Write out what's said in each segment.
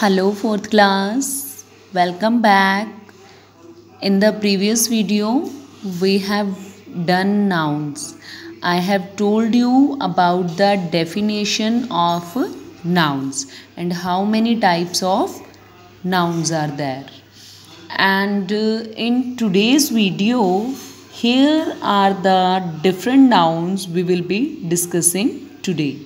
Hello fourth class, welcome back. In the previous video, we have done nouns. I have told you about the definition of nouns and how many types of nouns are there. And in today's video, here are the different nouns we will be discussing today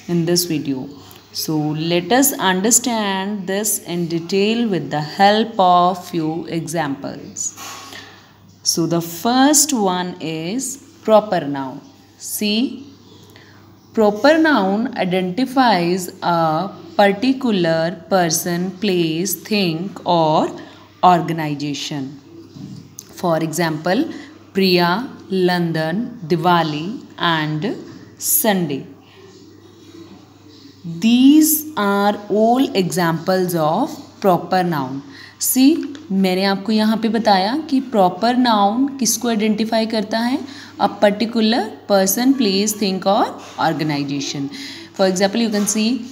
in this video. So let us understand this in detail with the help of few examples. So the first one is proper noun. See, proper noun identifies a particular person, place, thing or organization. For example, Priya, London, Diwali and Sunday. These are all examples of proper noun. See, मैंने आपको यहाँ पे बताया कि proper noun किसको identify करता है? A particular person, place, thing or organization. For example, you can see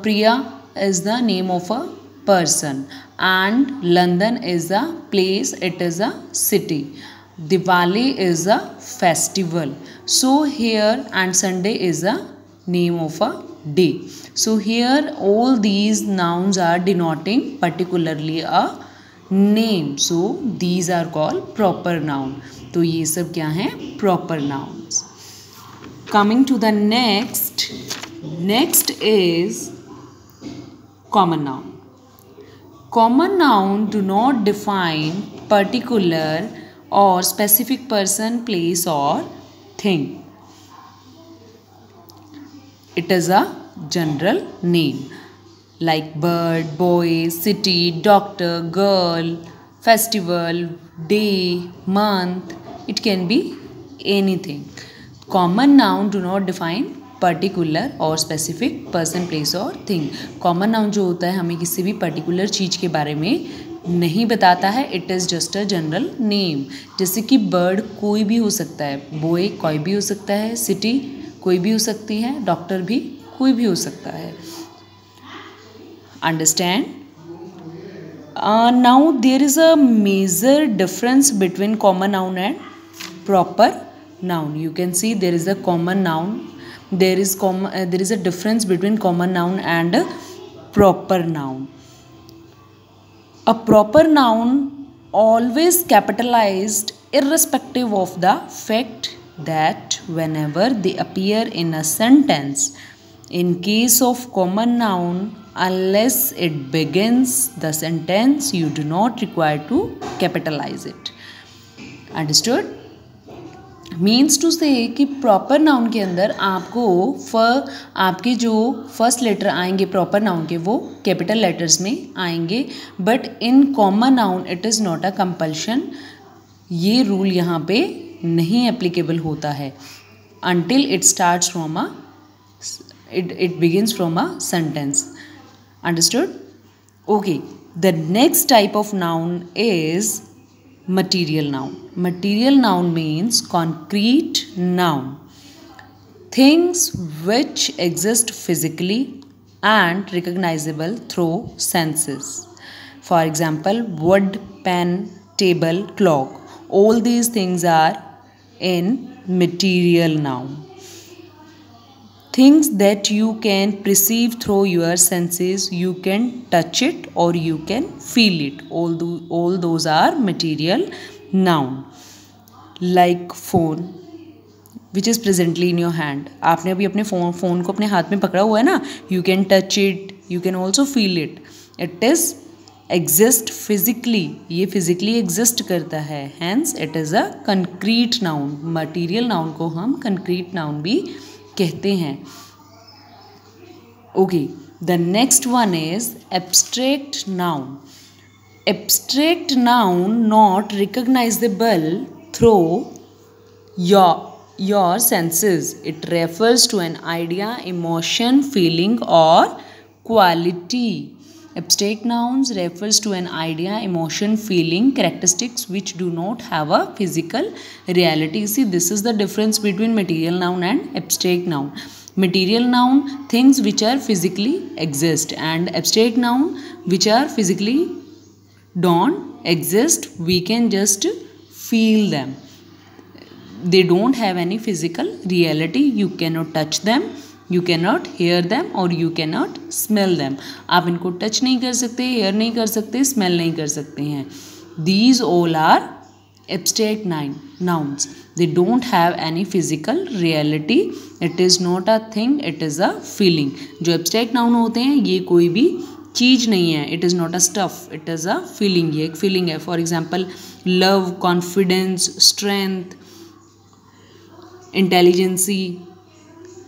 Priya is the name of a person and London is a place, it is a city. Diwali is a festival. So here and Sunday is a name of a day. So here all these nouns are denoting particularly a name. So these are called proper noun. तो ये सब क्या हैं? Proper nouns. Coming to the next is common noun. Common noun do not define particular or specific person, place or thing. It is a general name like bird, boy, city, doctor, girl, festival, day, month. It can be anything. Common noun do not define particular or specific person, place or thing. Common noun जो होता है हमें किसी भी particular चीज़ के बारे में नहीं बताता है. It is just a general name. जैसे कि bird कोई भी हो सकता है, boy कोई भी हो सकता है, city कोई भी हो सकती है, डॉक्टर भी कोई भी हो सकता है. Understand? Now there is a major difference between common noun and proper noun. You can see there is a common noun. There is a difference between common noun and proper noun. A proper noun always capitalized irrespective of the fact that whenever they appear in a sentence. In case of common noun, unless it begins the sentence, you do not require to capitalize it. Understood? Means to say कि proper noun के अंदर आपको आपके जो first letter आएंगे proper noun के वो capital letters में आएंगे, but in common noun it is not a compulsion. ये rule यहाँ पे नहीं applicable होता है until it starts from it begins from a sentence. Understood? Okay. The next type of noun is material noun. Material noun means concrete noun. Things which exist physically and recognizable through senses. For example, wood, pen, table, clock. All these things are in material noun. Things that you can perceive through your senses, you can touch it or you can feel it. All those are material noun. Like phone, which is presently in your hand. आपने अभी अपने phone को अपने हाथ में पकड़ा हुआ है ना? You can touch it, you can also feel it. It is exist physically. ये physically exist करता है. Hence, it is a concrete noun. Material noun को हम concrete noun भी कहते हैं. Okay, the next one is abstract noun. Abstract noun not recognizable through your senses. It refers to an idea, emotion, feeling or quality. Abstract nouns refers to an idea, emotion, feeling, characteristics which do not have a physical reality. See, this is the difference between material noun and abstract noun. Material noun, things which are physically exist, and abstract noun which are physically don't exist, we can just feel them. They don't have any physical reality. You cannot touch them, you cannot hear them, और you cannot smell them. आप इनको touch नहीं कर सकते, hair नहीं कर सकते, smell नहीं कर सकते हैं. These all are abstract nouns. They don't have any physical reality. It is not a thing, it is a feeling. जो abstract noun होते हैं ये कोई भी चीज़ नहीं है. It is not a stuff, it is a feeling. ये एक feeling है. For example, love, confidence, strength, intelligence.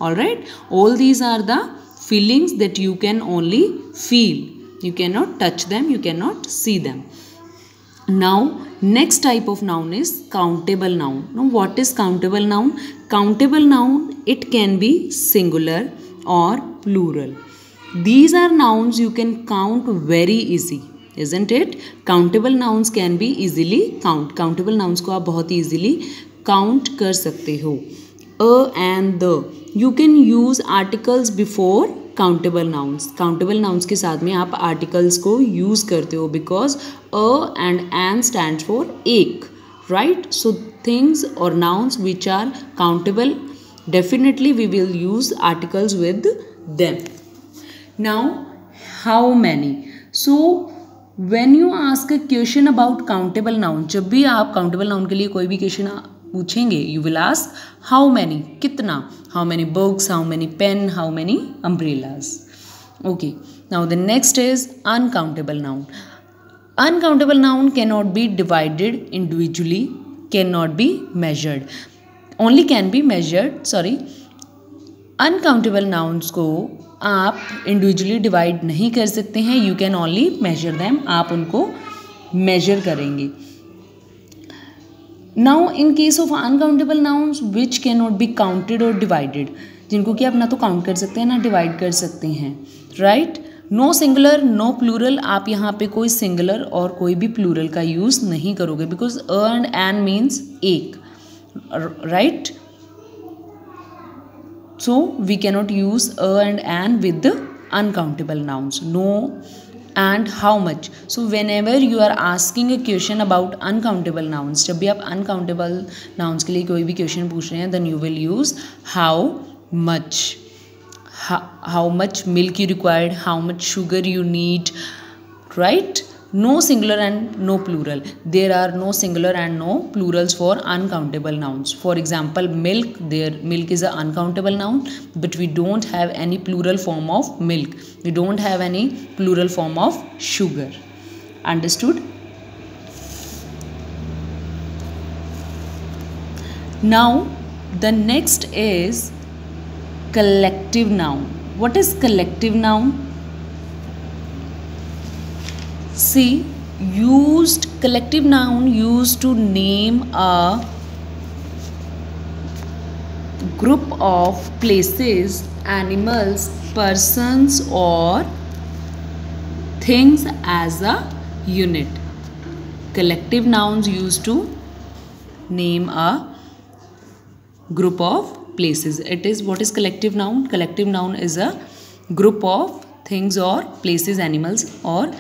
All right, all these are the feelings that you can only feel. You cannot touch them, you cannot see them. Now next type of noun is countable noun. Now what is countable noun? Countable noun, it can be singular or plural. These are nouns you can count very easy, isn't it? Countable nouns can be easily countable nouns को आप बहुत easily count कर सकते हो. And the, you can use articles before countable nouns. Countable nouns के साथ में आप articles को use करते हो because a and an stands for एक, right? So things or nouns which are countable, definitely we will use articles with them. Now how many? So when you ask a question about countable noun, जब भी आप countable noun के लिए कोई भी question पूछेंगे, you will ask how many, कितना, how many books, how many pen, how many umbrellas. Okay, now the next is uncountable noun. Uncountable noun cannot be divided individually, cannot be measured, only can be measured, sorry. Uncountable nouns को आप individually divide नहीं कर सकते हैं, you can only measure them, आप उनको measure करेंगे. Now in case of uncountable nouns which cannot be counted or divided, जिनको कि आप ना तो काउंट कर सकते हैं ना डिवाइड कर सकते हैं, right? No singular no plural, आप यहाँ पे कोई सिंगुलर और कोई भी प्लूरल का यूज़ नहीं करोगे because a and an means एक, right? So we cannot use a and an with uncountable nouns. No and how much. So whenever you are asking a question about uncountable nouns, जब भी आप uncountable nouns के लिए कोई भी question पूछ रहे हैं, then you will use how much, how much milk you required, how much sugar you need, right? No singular and no plural. There are no singular and no plurals for uncountable nouns. For example, milk, there milk is an uncountable noun, but we don't have any plural form of milk. We don't have any plural form of sugar. Understood? Now the next is collective noun. What is collective noun? See, collective noun used to name a group of places, animals, persons or things as a unit. Collective nouns used to name a group of places. It is, what is collective noun? Collective noun is a group of things or places, animals or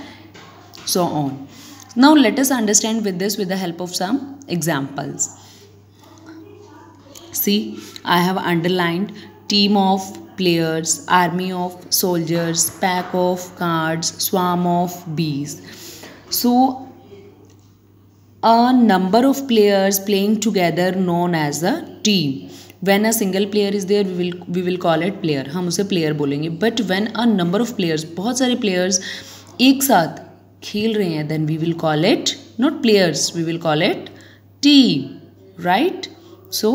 so on. Now let us understand with this with the help of some examples. See, I have underlined team of players, army of soldiers, pack of cards, swarm of bees. So a number of players playing together known as a team. When a single player is there, we will call it player. हम उसे player बोलेंगे. But when a number of players, बहुत सारे players एक साथ खेल रहे हैं, then we will call it not players, we will call it team, right? So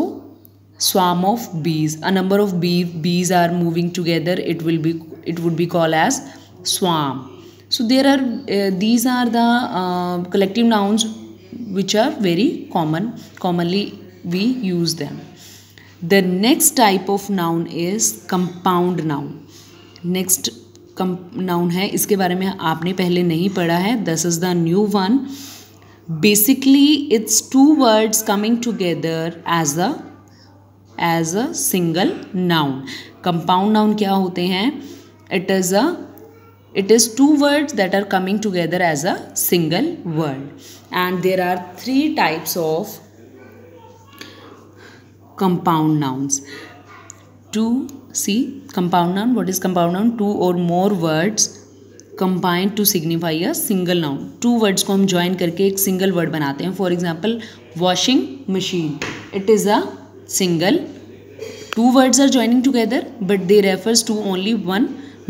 swarm of bees, a number of bees are moving together, it would be called as swarm. So there are these are the collective nouns which are very commonly we use them. The next type of noun is compound noun. Next noun है इसके बारे में आपने पहले नहीं पढ़ा है, this is the new one. Basically it's two words coming together as a single noun. Compound noun क्या होते हैं? it is two words that are coming together as a single word, and there are three types of compound nouns. Compound noun, what is compound noun? Two or more words combined to signify a single noun. Two words को हम join करके एक single word बनाते हैं. For example, washing machine, it is a single. Two words are joining together but they refers to only one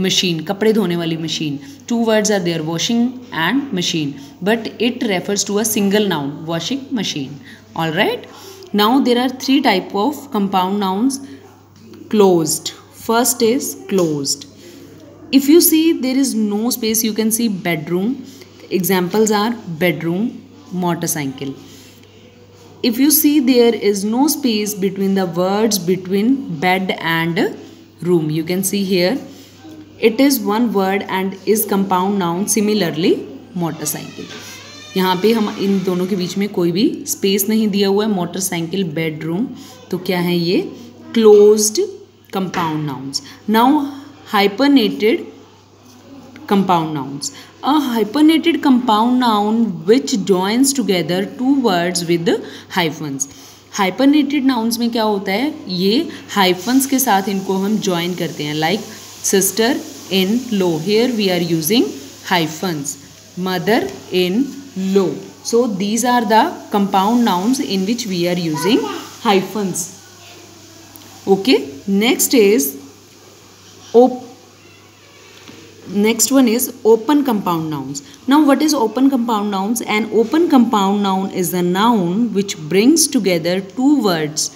machine, कपड़े धोने वाली machine. Two words are there, washing and machine, but it refers to a single noun, washing machine. All right, now there are three type of compound nouns. Closed, first is closed. If you see there is no space, you can see bedroom. Examples are bedroom, motorcycle. If you see there is no space between the words between bed and room, you can see here it is one word and is compound noun. Similarly, motorcycle, यहाँ पे हम इन दोनों के बीच में कोई भी space नहीं दिया हुआ है. मोटरसाइकिल, बेडरूम, तो क्या है ये? Closed compound nouns. Now hyphenated compound nouns. A hyphenated compound noun which joins together two words with hyphens. Hyphenated nouns में क्या होता है? ये hyphens के साथ इनको हम join करते हैं. Like sister in law, here we are using hyphens. Mother in law. So these are the compound nouns in which we are using hyphens. Okay, next one is open compound nouns. Now what is open compound nouns? An open compound noun is a noun which brings together two words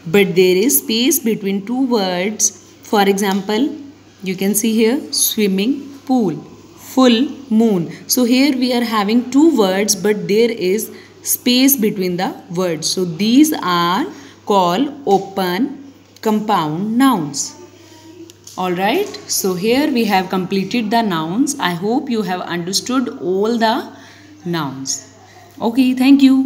but there is space between two words. For example, you can see here swimming pool, full moon. So here we are having two words but there is space between the words. So these are called open compound nouns. Alright, so here we have completed the nouns. I hope you have understood all the nouns. Okay, thank you.